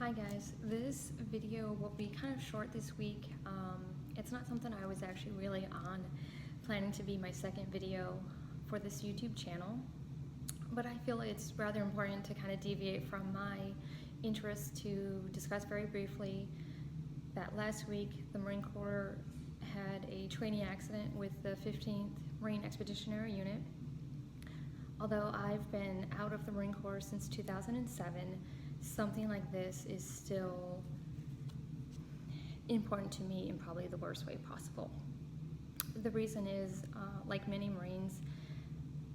Hi guys, this video will be kind of short this week. It's not something I was actually really planning to be my second video for this YouTube channel, but I feel it's rather important to kind of deviate from my interest to discuss very briefly that last week the Marine Corps had a training accident with the 15th Marine Expeditionary Unit. Although I've been out of the Marine Corps since 2007, something like this is still important to me in probably the worst way possible. The reason is, like many Marines,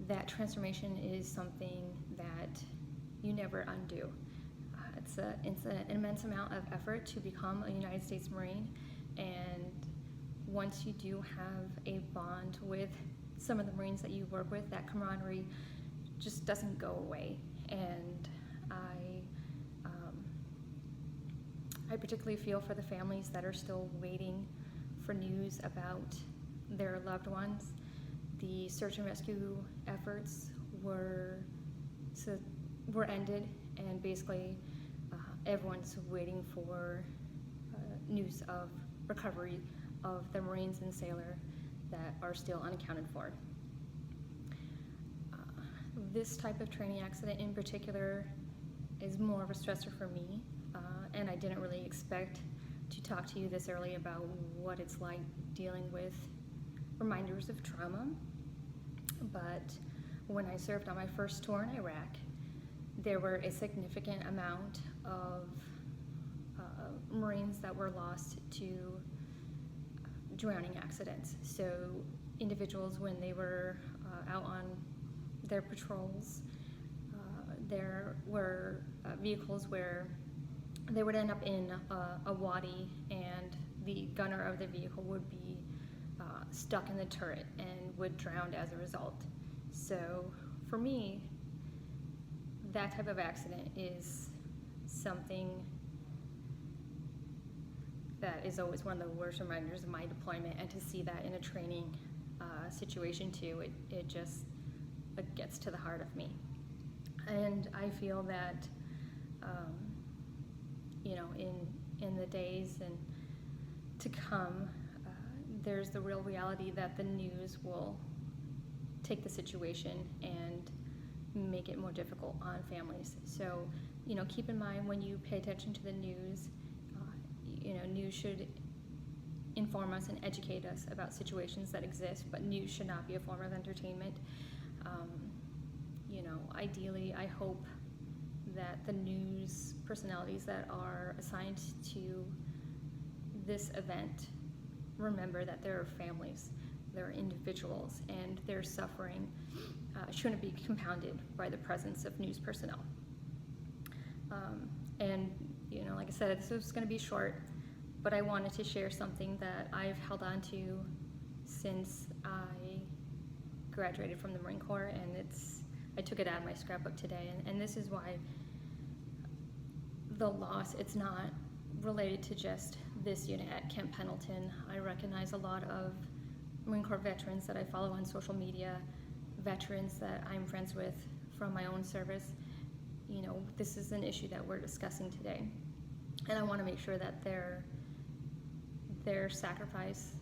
that transformation is something that you never undo. It's an immense amount of effort to become a United States Marine, and once you do have a bond with some of the Marines that you work with, that camaraderie just doesn't go away. And I particularly feel for the families that are still waiting for news about their loved ones. The search and rescue efforts were ended, and basically everyone's waiting for news of recovery of the Marines and sailor that are still unaccounted for. This type of training accident in particular is more of a stressor for me, and I didn't really expect to talk to you this early about what it's like dealing with reminders of trauma. But when I served on my first tour in Iraq, there were a significant amount of Marines that were lost to drowning accidents. So individuals, when they were out on their patrols, there were vehicles where they would end up in a wadi, and the gunner of the vehicle would be stuck in the turret and would drown as a result. So for me, that type of accident is something that is always one of the worst reminders of my deployment, and to see that in a training situation too, it just gets to the heart of me. And I feel that in the days and to come, there's the real reality that the news will take the situation and make it more difficult on families. So, keep in mind when you pay attention to the news, news should inform us and educate us about situations that exist, but news should not be a form of entertainment. Ideally, I hope that the news personalities that are assigned to this event remember that there are families, there are individuals, and their suffering shouldn't be compounded by the presence of news personnel. Like I said, this was going to be short, but I wanted to share something that I've held on to since I graduated from the Marine Corps, and I took it out of my scrapbook today, and this is why the loss, it's not related to just this unit at Camp Pendleton. I recognize a lot of Marine Corps veterans that I follow on social media, veterans that I'm friends with from my own service. This is an issue that we're discussing today, and I want to make sure that their sacrifice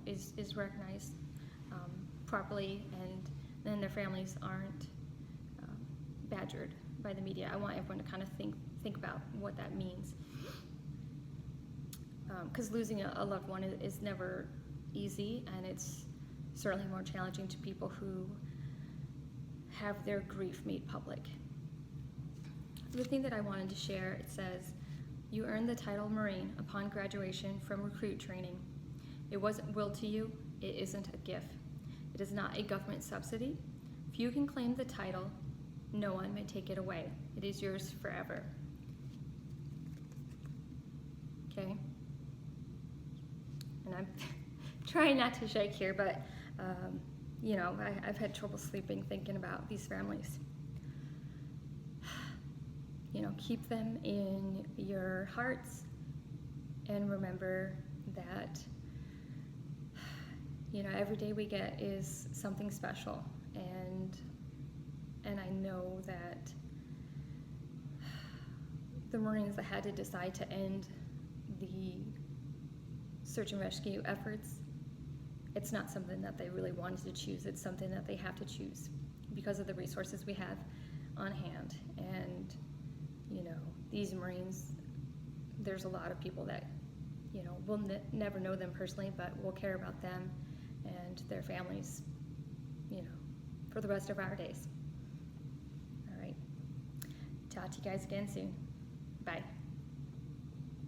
is recognized properly, and then their families aren't badgered by the media. I want everyone to kind of think about what that means, because losing a loved one is never easy, and it's certainly more challenging to people who have their grief made public. The thing that I wanted to share, it says, "You earned the title Marine upon graduation from recruit training. It wasn't willed to you. It isn't a gift. It is not a government subsidy. Few can claim the title. No one may take it away. It is yours forever." Okay? And I'm trying not to shake here, but I've had trouble sleeping thinking about these families. Keep them in your hearts, and remember that every day we get is something special, and I know that the Marines that had to decide to end the search and rescue efforts, it's not something that they really wanted to choose. It's something that they have to choose because of the resources we have on hand. And, you know, these Marines, there's a lot of people that, you know, we'll never know them personally, but we'll care about them and their families, you know, for the rest of our days. All right. Talk to you guys again soon. Bye.